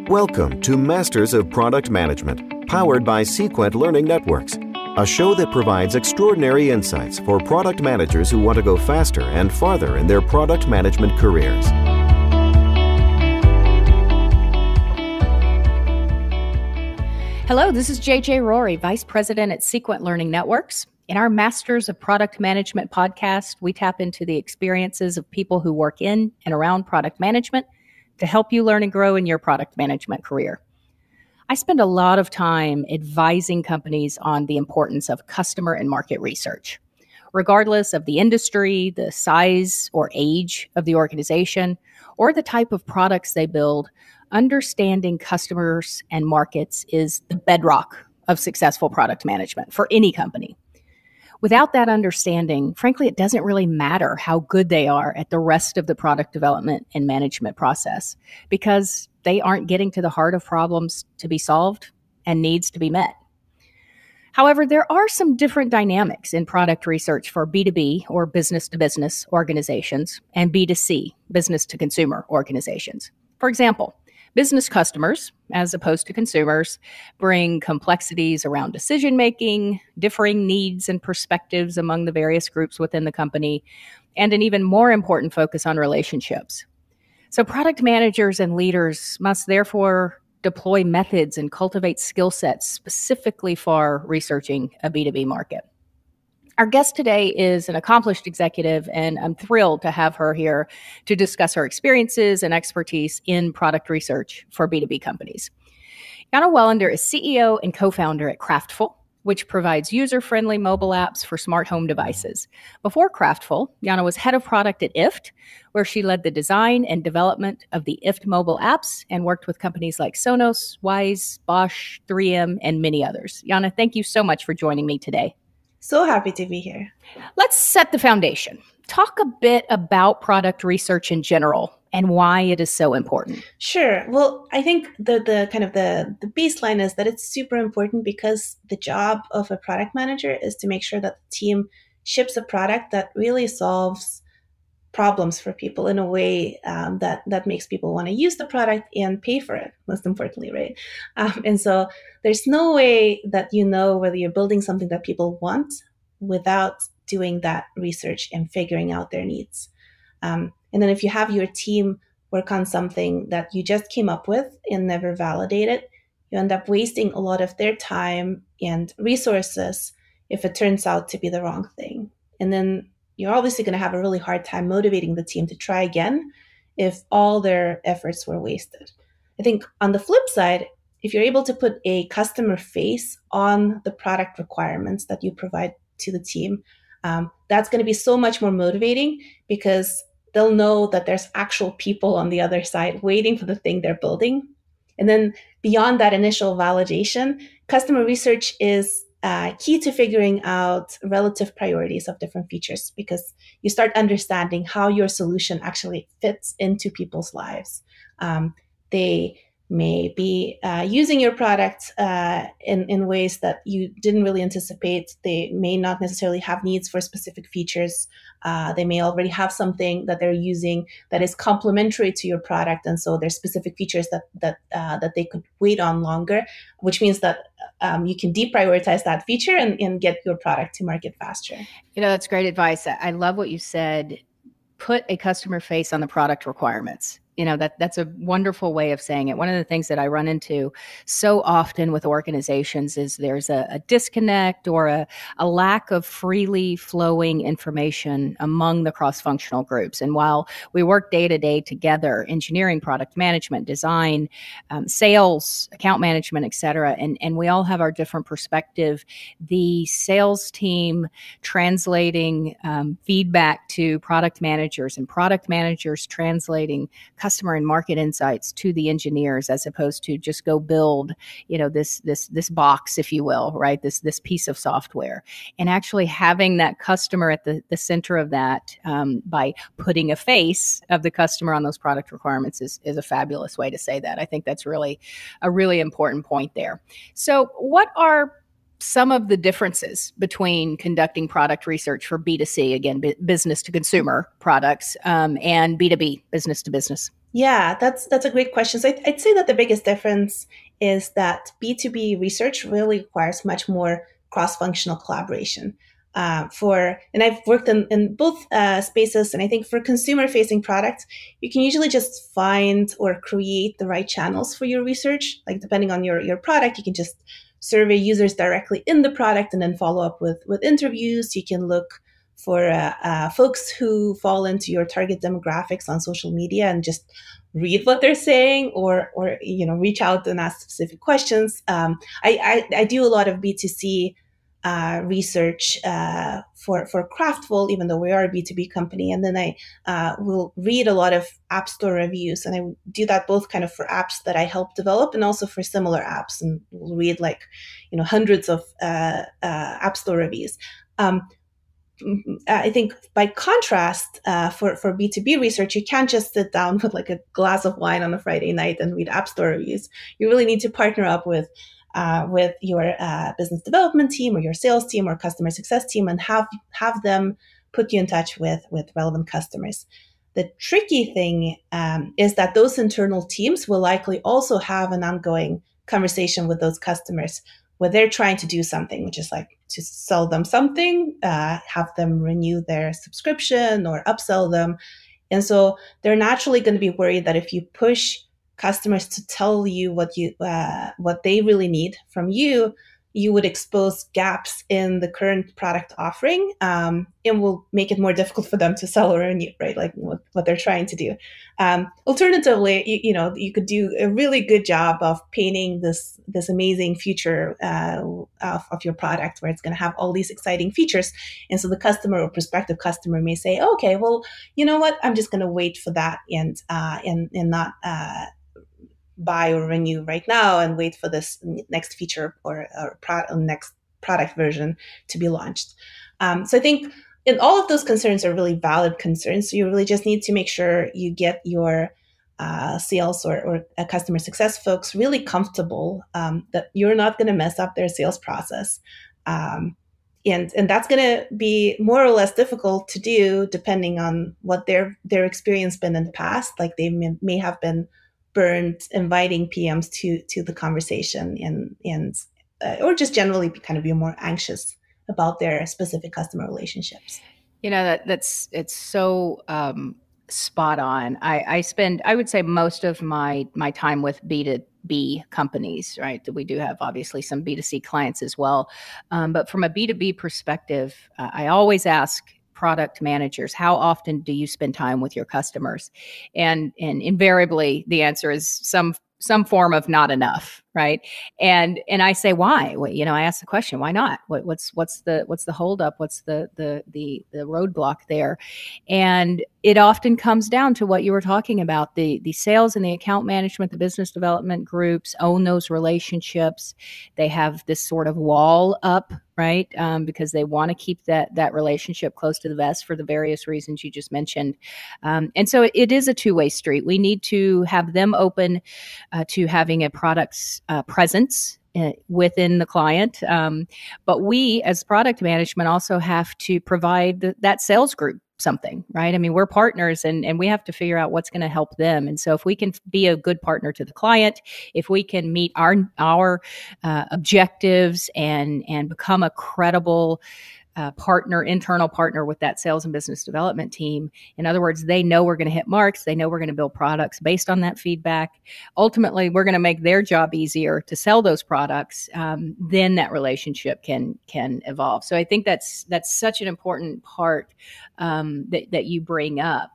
Welcome to Masters of Product Management, powered by Sequent Learning Networks, a show that provides extraordinary insights for product managers who want to go faster and farther in their product management careers. Hello, this is JJ Rory, Vice President at Sequent Learning Networks. In our Masters of Product Management podcast, we tap into the experiences of people who work in and around product management to help you learn and grow in your product management career. I spend a lot of time advising companies on the importance of customer and market research. Regardless of the industry, the size or age of the organization, or the type of products they build, understanding customers and markets is the bedrock of successful product management for any company. Without that understanding, frankly, it doesn't really matter how good they are at the rest of the product development and management process because they aren't getting to the heart of problems to be solved and needs to be met. However, there are some different dynamics in product research for B2B or business-to-business organizations and B2C, business-to-consumer organizations. For example, business customers, as opposed to consumers, bring complexities around decision-making, differing needs and perspectives among the various groups within the company, and an even more important focus on relationships. So product managers and leaders must therefore deploy methods and cultivate skill sets specifically for researching a B2B market. Our guest today is an accomplished executive, and I'm thrilled to have her here to discuss her experiences and expertise in product research for B2B companies. Yana Welinder is CEO and co-founder at Kraftful, which provides user-friendly mobile apps for smart home devices. Before Kraftful, Yana was head of product at IFT, where she led the design and development of the IFT mobile apps and worked with companies like Sonos, Wyze, Bosch, 3M, and many others. Yana, thank you so much for joining me today. So happy to be here. Let's set the foundation. Talk a bit about product research in general and why it is so important. Sure. Well, I think the kind of the baseline is that it's super important because the job of a product manager is to make sure that the team ships a product that really solves problems for people in a way that makes people want to use the product and pay for it, most importantly, right? And so there's no way that you know whether you're building something that people want without doing that research and figuring out their needs. And then if you have your team work on something that you just came up with and never validated, you end up wasting a lot of their time and resources if it turns out to be the wrong thing. And then you're obviously going to have a really hard time motivating the team to try again if all their efforts were wasted. I think on the flip side, if you're able to put a customer face on the product requirements that you provide to the team, that's going to be so much more motivating because they'll know that there's actual people on the other side waiting for the thing they're building. And then beyond that initial validation, customer research is key to figuring out relative priorities of different features because you start understanding how your solution actually fits into people's lives. They may be using your product in ways that you didn't really anticipate. They may not necessarily have needs for specific features. They may already have something that they're using that is complementary to your product, and so there's specific features that they could wait on longer, which means that you can deprioritize that feature and get your product to market faster. You know, that's great advice. I love what you said. Put a customer face on the product requirements. You know, that's a wonderful way of saying it. One of the things that I run into so often with organizations is there's a disconnect or a lack of freely flowing information among the cross-functional groups. And while we work day to day together, engineering, product management, design, sales, account management, et cetera, and we all have our different perspective, the sales team translating feedback to product managers and product managers translating customer and market insights to the engineers as opposed to just go build, you know, this box, if you will, right? This piece of software, and actually having that customer at the center of that by putting a face of the customer on those product requirements is a fabulous way to say that. I think that's really a really important point there. So what are some of the differences between conducting product research for B2C, again, business to consumer products, and B2B, business to business? Yeah, that's a great question. So I'd say that the biggest difference is that B2B research really requires much more cross-functional collaboration. And I've worked in both spaces, and I think for consumer-facing products, you can usually just find or create the right channels for your research. Like depending on your product, you can just survey users directly in the product and then follow up with interviews. You can look for folks who fall into your target demographics on social media and just read what they're saying, or reach out and ask specific questions. I do a lot of B2C research for Kraftful, even though we are a B2B company, and then I will read a lot of app store reviews, and I do that both kind of for apps that I help develop and also for similar apps, and we'll read hundreds of app store reviews. I think by contrast, for B2B research, you can't just sit down with like a glass of wine on a Friday night and read app store reviews. You really need to partner up with your business development team or your sales team or customer success team and have them put you in touch with relevant customers. The tricky thing is that those internal teams will likely also have an ongoing conversation with those customers where they're trying to do something, which is like to sell them something, have them renew their subscription or upsell them. And so they're naturally going to be worried that if you push customers to tell you what they really need from you, you would expose gaps in the current product offering, and will make it more difficult for them to sell or renew, right? Like what they're trying to do. Alternatively, you could do a really good job of painting this amazing future of your product, where it's going to have all these exciting features, and so the customer or prospective customer may say, "Okay, well, you know what? I'm just going to wait for that and not." Buy or renew right now and wait for this next feature or next product version to be launched. So I think in all of those concerns are really valid concerns. So you really just need to make sure you get your sales or customer success folks really comfortable that you're not going to mess up their sales process. And that's going to be more or less difficult to do depending on what their experience been in the past. Like they may have been burned inviting PMs to the conversation and or just generally kind of be more anxious about their specific customer relationships. It's so spot on. I would say most of my time with B2B companies, right? We do have obviously some B2C clients as well. But from a B2B perspective, I always ask product managers, how often do you spend time with your customers? And invariably the answer is some form of not enough, right? And I say, why? Well, I ask the question, why not? What's the holdup? What's the roadblock there? And it often comes down to what you were talking about. The sales and the account management, the business development groups own those relationships. They have this sort of wall up, right? Because they want to keep that relationship close to the vest for the various reasons you just mentioned. And so it is a two-way street. We need to have them open to having a product's presence within the client. But we, as product management, also have to provide that sales group something, right? I mean, we're partners and we have to figure out what's going to help them. And so if we can be a good partner to the client, if we can meet our objectives and become a credible internal partner with that sales and business development team. In other words, they know we're going to hit marks. They know we're going to build products based on that feedback. Ultimately, we're going to make their job easier to sell those products. Then that relationship can evolve. So I think that's such an important part that you bring up.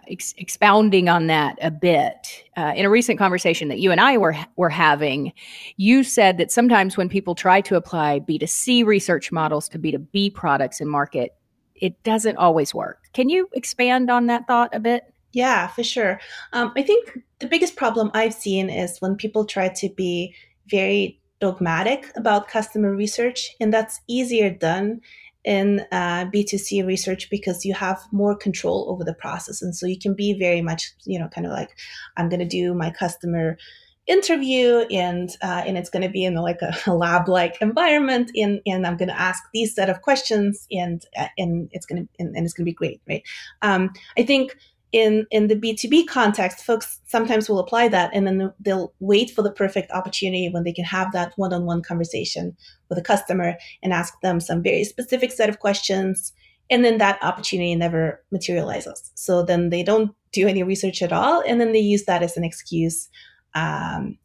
Expounding on that a bit, in a recent conversation that you and I were having, you said that sometimes when people try to apply B2C research models to B2B products in market, it doesn't always work. Can you expand on that thought a bit? Yeah, for sure. I think the biggest problem I've seen is when people try to be very dogmatic about customer research, and that's easier done in B2C research because you have more control over the process. And so you can be very much, kind of like, I'm going to do my customer interview, and it's going to be in like a lab-like environment, and I'm going to ask these set of questions, and it's going to be great, right? I think in the B2B context, folks sometimes will apply that, and then they'll wait for the perfect opportunity when they can have that one-on-one conversation with a customer and ask them some very specific set of questions, and then that opportunity never materializes. So then they don't do any research at all, and then they use that as an excuse, and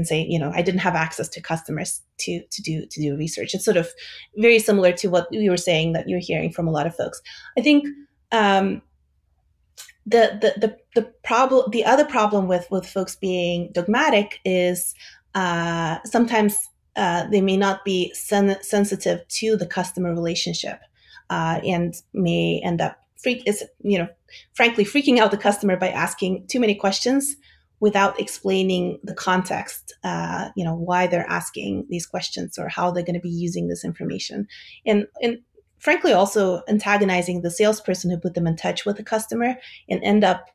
say, I didn't have access to customers to do research. It's sort of very similar to what you were saying that you're hearing from a lot of folks. I think the problem, the other problem with folks being dogmatic is sometimes they may not be sensitive to the customer relationship, and may end up frankly freaking out the customer by asking too many questions without explaining the context, why they're asking these questions or how they're going to be using this information, and frankly also antagonizing the salesperson who put them in touch with the customer, and end up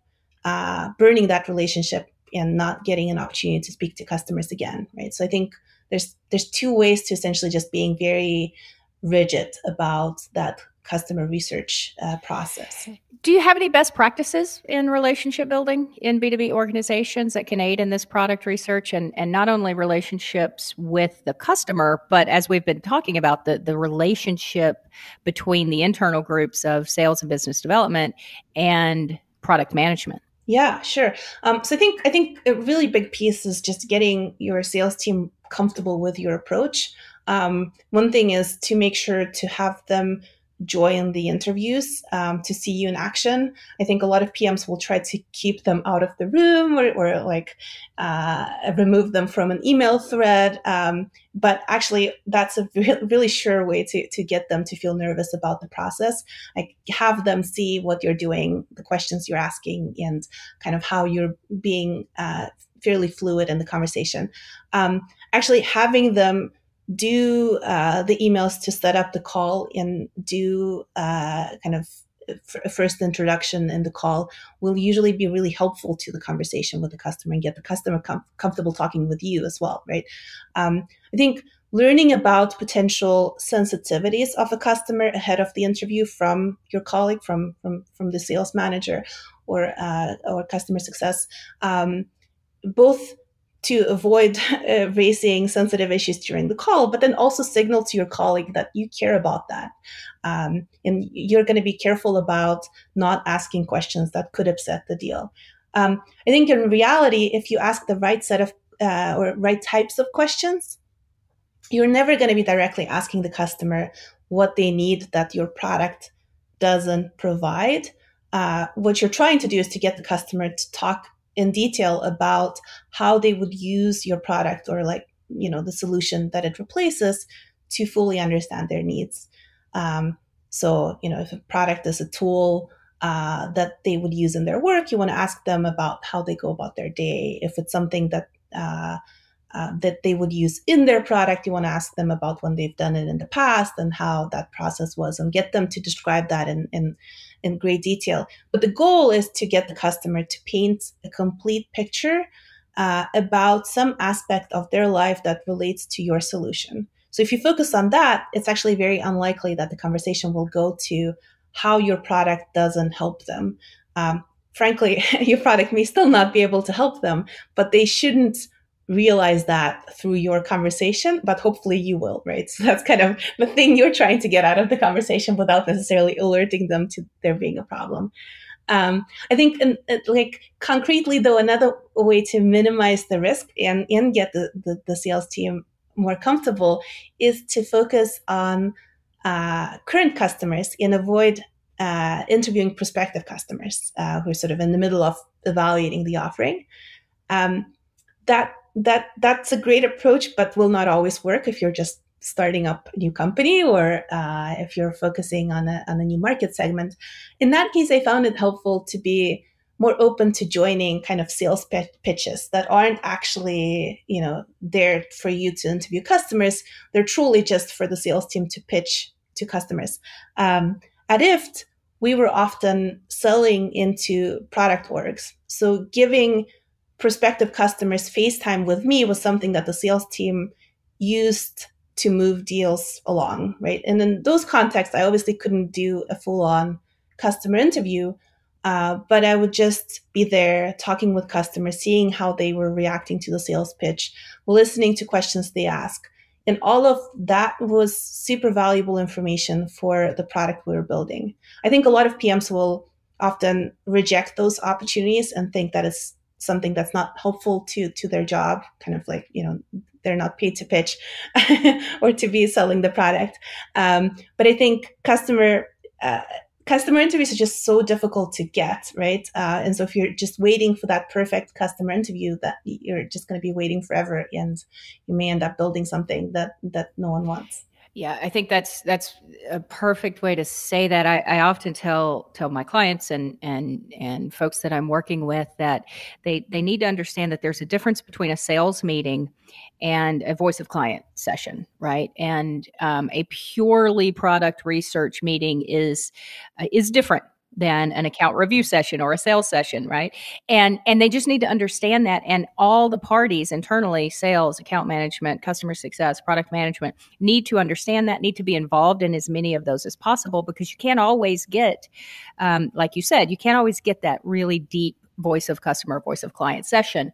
burning that relationship and not getting an opportunity to speak to customers again, right? So I think there's two ways to essentially just being very rigid about that customer research process. Do you have any best practices in relationship building in B2B organizations that can aid in this product research, and not only relationships with the customer, but as we've been talking about, the relationship between the internal groups of sales and business development and product management? Yeah, sure. So I think a really big piece is just getting your sales team comfortable with your approach. One thing is to make sure to have them join the interviews, to see you in action. I think a lot of PMs will try to keep them out of the room, or like remove them from an email thread. But actually, that's a really sure way to get them to feel nervous about the process. Like, have them see what you're doing, the questions you're asking, and kind of how you're being fairly fluid in the conversation. Actually, having them do the emails to set up the call and do kind of a first introduction in the call will usually be really helpful to the conversation with the customer, and get the customer comfortable talking with you as well, right? I think learning about potential sensitivities of a customer ahead of the interview from your colleague, from the sales manager or customer success, both to avoid raising sensitive issues during the call, but then also signal to your colleague that you care about that. And you're going to be careful about not asking questions that could upset the deal. I think in reality, if you ask the right set of or right types of questions, you're never going to be directly asking the customer what they need that your product doesn't provide. What you're trying to do is to get the customer to talk in detail about how they would use your product, or the solution that it replaces, to fully understand their needs. So if a product is a tool that they would use in their work, you want to ask them about how they go about their day. If it's something that that they would use in their product, you want to ask them about when they've done it in the past and how that process was, and get them to describe that in great detail. But the goal is to get the customer to paint a complete picture about some aspect of their life that relates to your solution. So if you focus on that, it's actually very unlikely that the conversation will go to how your product doesn't help them. Frankly, your product may still not be able to help them, but they shouldn't realize that through your conversation, but hopefully you will, right? So that's kind of the thing you're trying to get out of the conversation without necessarily alerting them to there being a problem. I think concretely though, another way to minimize the risk and get the sales team more comfortable is to focus on current customers and avoid interviewing prospective customers who are sort of in the middle of evaluating the offering. That's a great approach, but will not always work if you're just starting up a new company, or if you're focusing on a new market segment. In that case, I found it helpful to be more open to joining kind of sales pitches that aren't actually, there for you to interview customers. They're truly just for the sales team to pitch to customers. At IFT, we were often selling into product orgs. So giving prospective customers FaceTime with me was something that the sales team used to move deals along, right? And in those contexts, I obviously couldn't do a full-on customer interview, but I would just be there talking with customers, seeing how they were reacting to the sales pitch, listening to questions they ask. And all of that was super valuable information for the product we were building. I think a lot of PMs will often reject those opportunities and think that it's something that's not helpful to their job, kind of like, they're not paid to pitch or to be selling the product. But I think customer interviews are just so difficult to get, right? And so if you're just waiting for that perfect customer interview, that you're just going to be waiting forever, and you may end up building something that no one wants. Yeah, I think that's a perfect way to say that. I often tell my clients and folks that I'm working with that they need to understand that there's a difference between a sales meeting and a voice of client session, right? And a purely product research meeting is different than an account review session or a sales session, right? And they just need to understand that. And all the parties internally, sales, account management, customer success, product management, need to understand that, need to be involved in as many of those as possible, because you can't always get, like you said, you can't always get that really deep voice of customer, voice of client session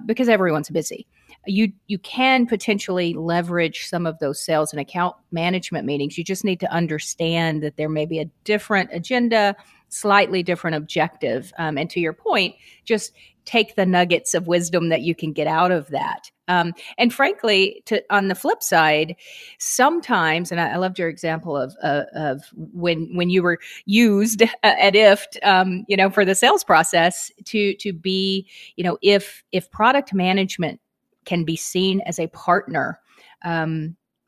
because everyone's busy. You can potentially leverage some of those sales and account management meetings. You just need to understand that there may be a different agenda, slightly different objective. And to your point, just take the nuggets of wisdom that you can get out of that. And frankly, on the flip side, sometimes, and I loved your example of when you were used at IFT, for the sales process to be, if product management can be seen as a partner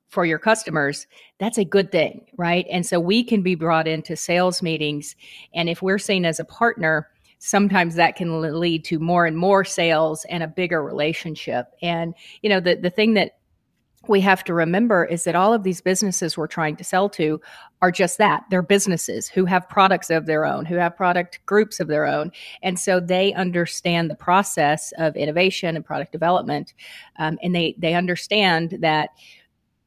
for your customers, that's a good thing, right? And so we can be brought into sales meetings, and if we're seen as a partner, sometimes that can lead to more and more sales and a bigger relationship. And the thing that we have to remember is that all of these businesses we're trying to sell to are just that. They're businesses who have products of their own, who have product groups of their own. And so they understand the process of innovation and product development. And they understand that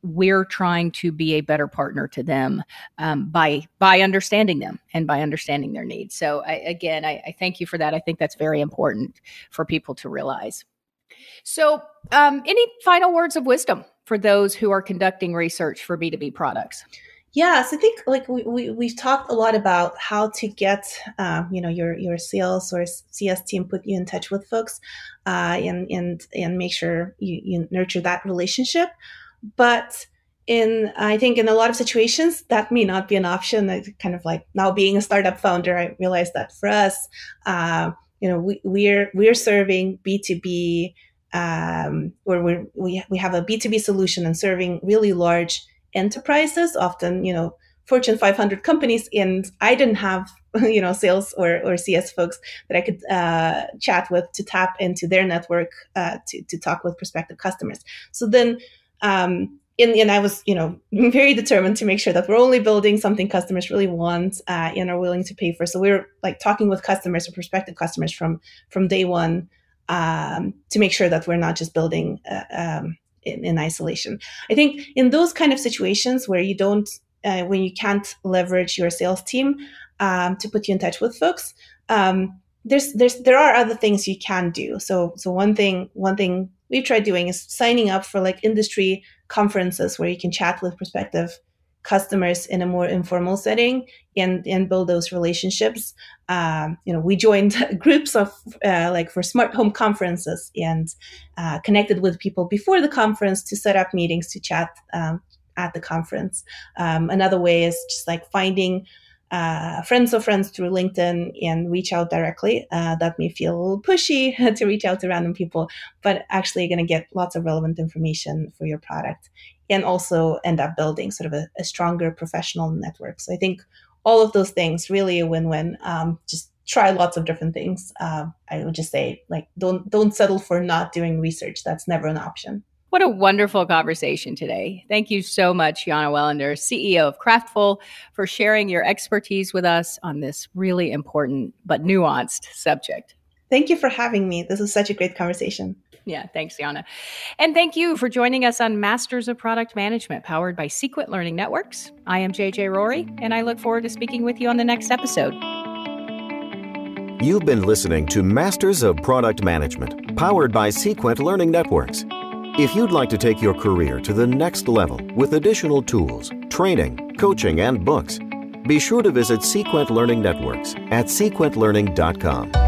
we're trying to be a better partner to them by understanding them and by understanding their needs. So I thank you for that. I think that's very important for people to realize. So any final words of wisdom for those who are conducting research for B2B products? Yes, I think like we've talked a lot about how to get your sales or CS team put you in touch with folks and make sure you nurture that relationship. But I think in a lot of situations that may not be an option. Kind of like now being a startup founder, I realized that for us, we're serving B2B. Where we have a B2B solution and serving really large enterprises, often, Fortune 500 companies. And I didn't have, sales or CS folks that I could chat with to tap into their network to talk with prospective customers. So then, and I was, very determined to make sure that we're only building something customers really want and are willing to pay for. So we're like talking with customers or prospective customers from day one. To make sure that we're not just building in isolation. I think in those kind of situations where you don't, when you can't leverage your sales team to put you in touch with folks, there are other things you can do. So one thing we've tried doing is signing up for like industry conferences where you can chat with prospective customers in a more informal setting and build those relationships. We joined groups of for smart home conferences and connected with people before the conference to set up meetings to chat at the conference. Another way is just like finding friends of friends through LinkedIn and reach out directly. That may feel a little pushy to reach out to random people, but actually you're going to get lots of relevant information for your product and also end up building sort of a stronger professional network. So I think all of those things really a win-win. Just try lots of different things. I would just say like don't settle for not doing research. That's never an option. What a wonderful conversation today. Thank you so much, Yana Welinder, CEO of Kraftful, for sharing your expertise with us on this really important but nuanced subject. Thank you for having me. This is such a great conversation. Yeah, thanks, Yana. And thank you for joining us on Masters of Product Management, powered by Sequent Learning Networks. I am JJ Rory, and I look forward to speaking with you on the next episode. You've been listening to Masters of Product Management, powered by Sequent Learning Networks. If you'd like to take your career to the next level with additional tools, training, coaching, and books, be sure to visit Sequent Learning Networks at sequentlearning.com.